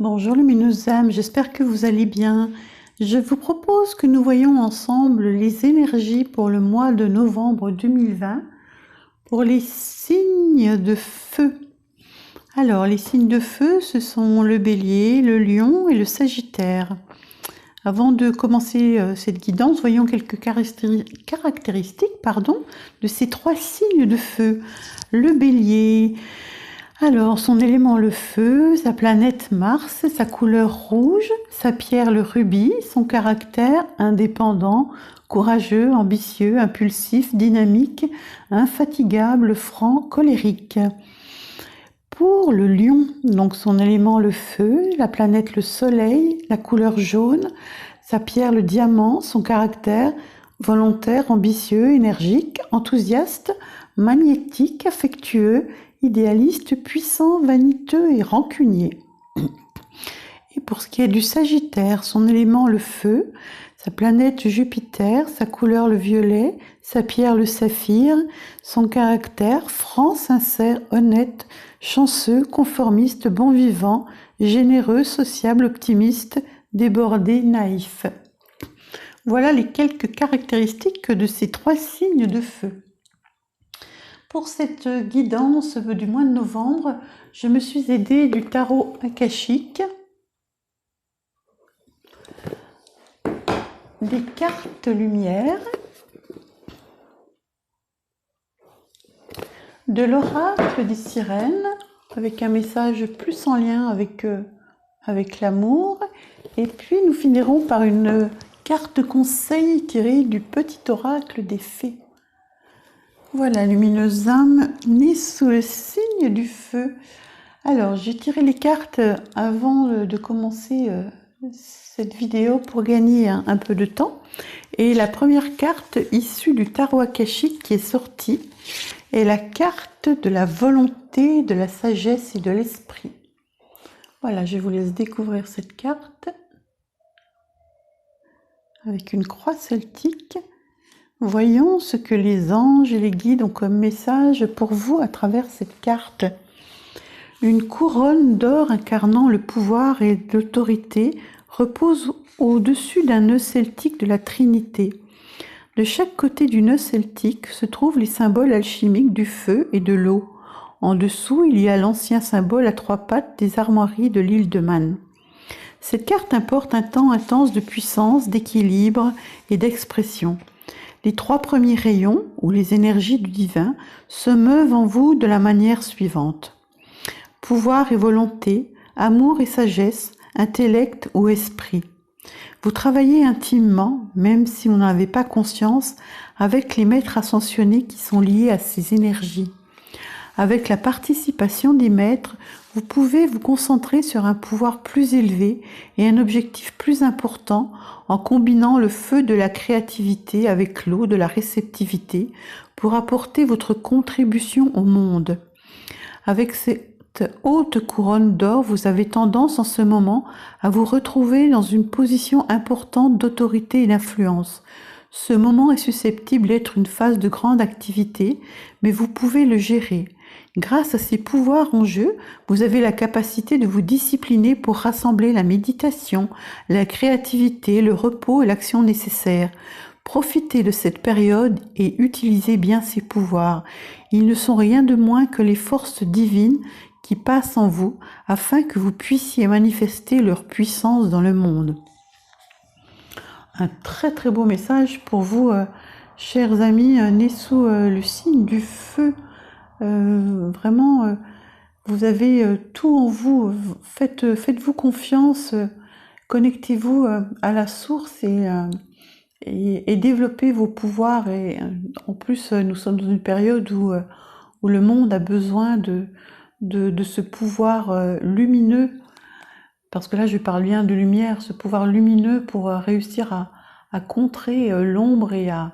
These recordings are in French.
Bonjour lumineuses âmes, j'espère que vous allez bien. Je vous propose que nous voyions ensemble les énergies pour le mois de novembre 2020 pour les signes de feu. Alors, les signes de feu, ce sont le bélier, le lion et le sagittaire. Avant de commencer cette guidance, voyons quelques caractéristiques de ces trois signes de feu. Le bélier, alors son élément le feu, sa planète Mars, sa couleur rouge, sa pierre le rubis, son caractère indépendant, courageux, ambitieux, impulsif, dynamique, infatigable, franc, colérique. Pour le lion, donc son élément le feu, la planète le soleil, la couleur jaune, sa pierre le diamant, son caractère volontaire, ambitieux, énergique, enthousiaste, magnétique, affectueux, idéaliste, puissant, vaniteux et rancunier. Et pour ce qui est du Sagittaire, son élément le feu, sa planète Jupiter, sa couleur le violet, sa pierre le saphir, son caractère franc, sincère, honnête, chanceux, conformiste, bon vivant, généreux, sociable, optimiste, débordé, naïf. Voilà les quelques caractéristiques de ces trois signes de feu. Pour cette guidance du mois de novembre, je me suis aidée du tarot akashique, des cartes lumière, de l'oracle des sirènes, avec un message plus en lien avec l'amour, et puis nous finirons par une carte conseil tirée du petit oracle des fées. Voilà, lumineuse âme, née sous le signe du feu. Alors, j'ai tiré les cartes avant de commencer cette vidéo pour gagner un peu de temps. Et la première carte issue du tarot akashique qui est sortie est la carte de la volonté, de la sagesse et de l'esprit. Voilà, je vous laisse découvrir cette carte avec une croix celtique. Voyons ce que les anges et les guides ont comme message pour vous à travers cette carte. Une couronne d'or incarnant le pouvoir et l'autorité repose au-dessus d'un nœud celtique de la Trinité. De chaque côté du nœud celtique se trouvent les symboles alchimiques du feu et de l'eau. En dessous, il y a l'ancien symbole à trois pattes des armoiries de l'île de Man. Cette carte importe un temps intense de puissance, d'équilibre et d'expression. Les trois premiers rayons, ou les énergies du divin, se meuvent en vous de la manière suivante. Pouvoir et volonté, amour et sagesse, intellect ou esprit. Vous travaillez intimement, même si vous n'en avez pas conscience, avec les maîtres ascensionnés qui sont liés à ces énergies. Avec la participation des maîtres, vous pouvez vous concentrer sur un pouvoir plus élevé et un objectif plus important en combinant le feu de la créativité avec l'eau de la réceptivité pour apporter votre contribution au monde. Avec cette haute couronne d'or, vous avez tendance en ce moment à vous retrouver dans une position importante d'autorité et d'influence. Ce moment est susceptible d'être une phase de grande activité, mais vous pouvez le gérer. Grâce à ces pouvoirs en jeu, vous avez la capacité de vous discipliner pour rassembler la méditation, la créativité, le repos et l'action nécessaire. Profitez de cette période et utilisez bien ces pouvoirs. Ils ne sont rien de moins que les forces divines qui passent en vous afin que vous puissiez manifester leur puissance dans le monde. Un très très beau message pour vous, chers amis, nés sous le signe du feu. Vraiment, vous avez tout en vous. Faites-vous confiance, connectez-vous à la source et développez vos pouvoirs. Et en plus, nous sommes dans une période où le monde a besoin de ce pouvoir lumineux, parce que là je parle bien de lumière, ce pouvoir lumineux pour réussir à contrer l'ombre et à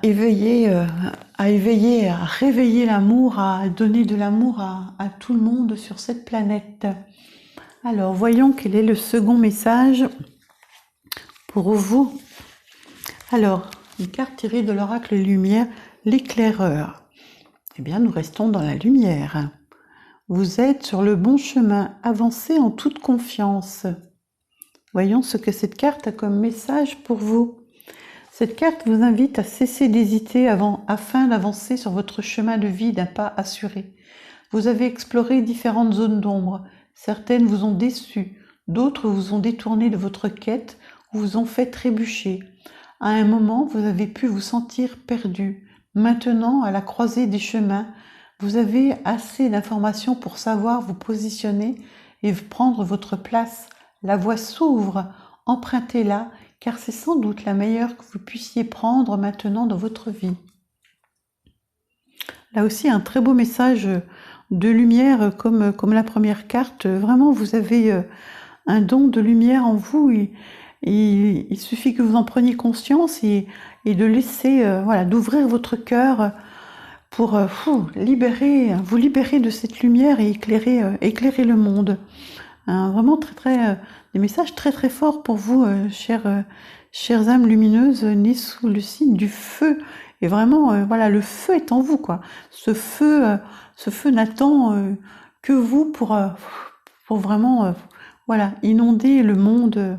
éveiller, à réveiller l'amour, à donner de l'amour à tout le monde sur cette planète. Alors voyons quel est le second message pour vous. Alors, une carte tirée de l'oracle lumière, l'éclaireur. Eh bien, nous restons dans la lumière. Vous êtes sur le bon chemin. Avancez en toute confiance. Voyons ce que cette carte a comme message pour vous. Cette carte vous invite à cesser d'hésiter afin d'avancer sur votre chemin de vie d'un pas assuré. Vous avez exploré différentes zones d'ombre. Certaines vous ont déçu, d'autres vous ont détourné de votre quête ou vous ont fait trébucher. À un moment, vous avez pu vous sentir perdu. Maintenant, à la croisée des chemins, vous avez assez d'informations pour savoir vous positionner et prendre votre place. La voie s'ouvre, empruntez-la, car c'est sans doute la meilleure que vous puissiez prendre maintenant dans votre vie. Là aussi, un très beau message de lumière comme la première carte. Vraiment, vous avez un don de lumière en vous. Il suffit que vous en preniez conscience et de laisser, d'ouvrir votre cœur pour vous libérer de cette lumière et éclairer le monde. Vraiment des messages très très forts pour vous, chères âmes lumineuses nées sous le signe du feu. Et vraiment, le feu est en vous, quoi. Ce feu n'attend que vous pour vraiment, inonder le monde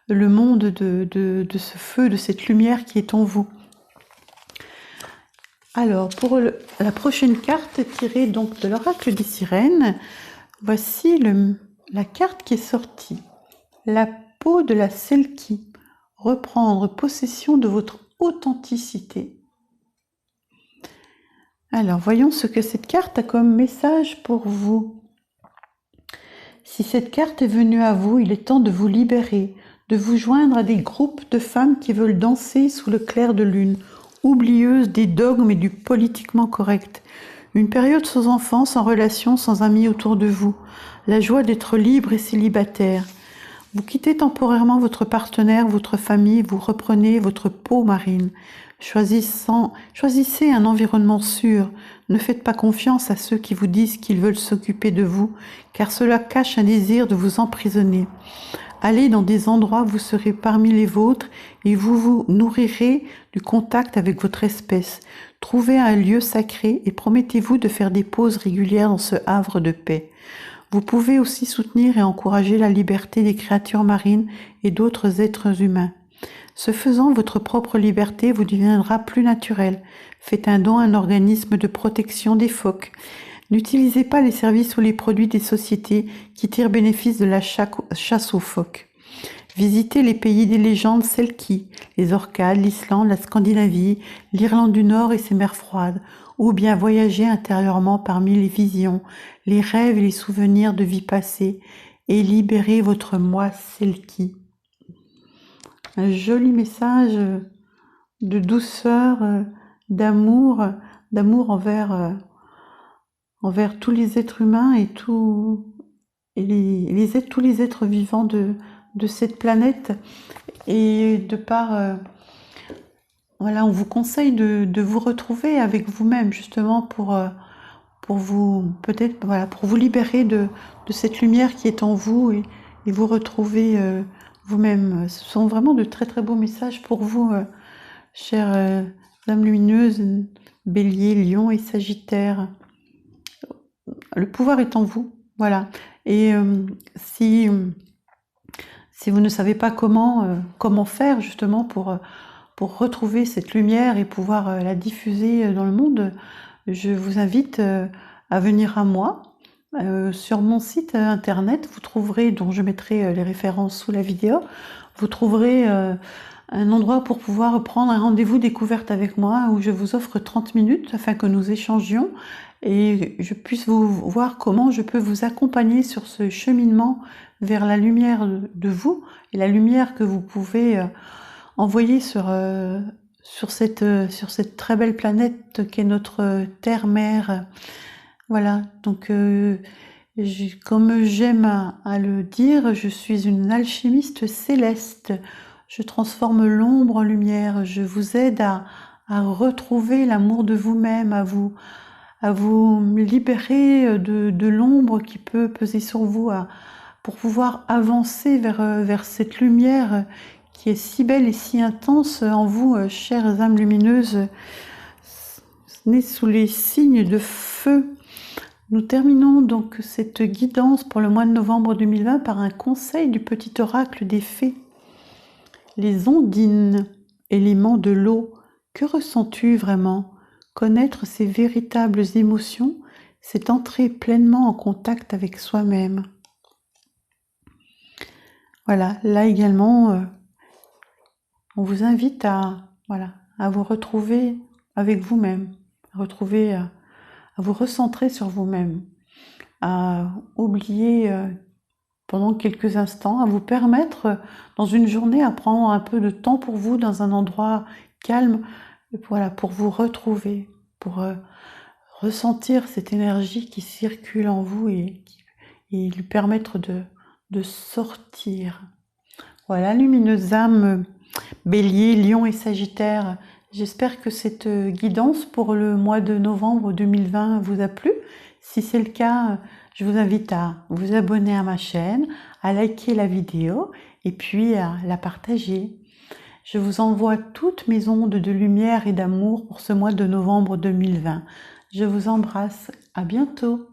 de ce feu, de cette lumière qui est en vous. Alors, pour la prochaine carte tirée donc de l'oracle des sirènes, voici la carte qui est sortie. La peau de la Selkie. Reprendre possession de votre authenticité. Alors, voyons ce que cette carte a comme message pour vous. Si cette carte est venue à vous, il est temps de vous libérer, de vous joindre à des groupes de femmes qui veulent danser sous le clair de lune, oublieuses des dogmes et du politiquement correct. Une période sans enfants, sans relations, sans amis autour de vous. La joie d'être libre et célibataire. Vous quittez temporairement votre partenaire, votre famille, vous reprenez votre peau marine. Choisissez un environnement sûr. Ne faites pas confiance à ceux qui vous disent qu'ils veulent s'occuper de vous, car cela cache un désir de vous emprisonner. Allez dans des endroits où vous serez parmi les vôtres et vous vous nourrirez du contact avec votre espèce. Trouvez un lieu sacré et promettez-vous de faire des pauses régulières dans ce havre de paix. Vous pouvez aussi soutenir et encourager la liberté des créatures marines et d'autres êtres humains. Ce faisant, votre propre liberté vous deviendra plus naturelle. Faites un don à un organisme de protection des phoques. N'utilisez pas les services ou les produits des sociétés qui tirent bénéfice de la chasse aux phoques. Visitez les pays des légendes Selkie, les Orcades, l'Islande, la Scandinavie, l'Irlande du Nord et ses mers froides, ou bien voyagez intérieurement parmi les visions, les rêves et les souvenirs de vie passée, et libérez votre moi Selkie. Un joli message de douceur, d'amour envers tous les êtres humains et tous les êtres vivants de cette planète. Et de par on vous conseille de vous retrouver avec vous-même justement pour vous libérer de cette lumière qui est en vous et vous retrouver vous-même. Ce sont vraiment de très très beaux messages pour vous, chères âmes lumineuses, Bélier, Lion et Sagittaire. Le pouvoir est en vous, voilà. Et si vous ne savez pas comment faire justement pour retrouver cette lumière et pouvoir la diffuser dans le monde, je vous invite à venir à moi. Sur mon site internet, vous trouverez, dont je mettrai les références sous la vidéo, vous trouverez un endroit pour pouvoir prendre un rendez-vous découverte avec moi où je vous offre 30 minutes afin que nous échangions et je puisse vous voir comment je peux vous accompagner sur ce cheminement vers la lumière de vous et la lumière que vous pouvez envoyer sur cette très belle planète qu'est notre Terre-Mère. Voilà, donc comme j'aime à le dire, je suis une alchimiste céleste. Je transforme l'ombre en lumière. Je vous aide à retrouver l'amour de vous-même, à vous libérer de l'ombre qui peut peser sur vous, pour pouvoir avancer vers cette lumière qui est si belle et si intense en vous, chères âmes lumineuses, nées sous les signes de feu. Nous terminons donc cette guidance pour le mois de novembre 2020 par un conseil du petit oracle des fées. Les ondines, éléments de l'eau, que ressens-tu vraiment? Connaître ses véritables émotions, c'est entrer pleinement en contact avec soi-même. Voilà, là également, on vous invite à vous retrouver avec vous-même, à vous recentrer sur vous-même, à oublier pendant quelques instants, à vous permettre dans une journée à prendre un peu de temps pour vous dans un endroit calme, pour vous retrouver, pour ressentir cette énergie qui circule en vous et lui permettre de sortir. Voilà, lumineuse âme, Bélier, Lion et Sagittaire, j'espère que cette guidance pour le mois de novembre 2020 vous a plu. Si c'est le cas, je vous invite à vous abonner à ma chaîne, à liker la vidéo et puis à la partager. Je vous envoie toutes mes ondes de lumière et d'amour pour ce mois de novembre 2020. Je vous embrasse, à bientôt.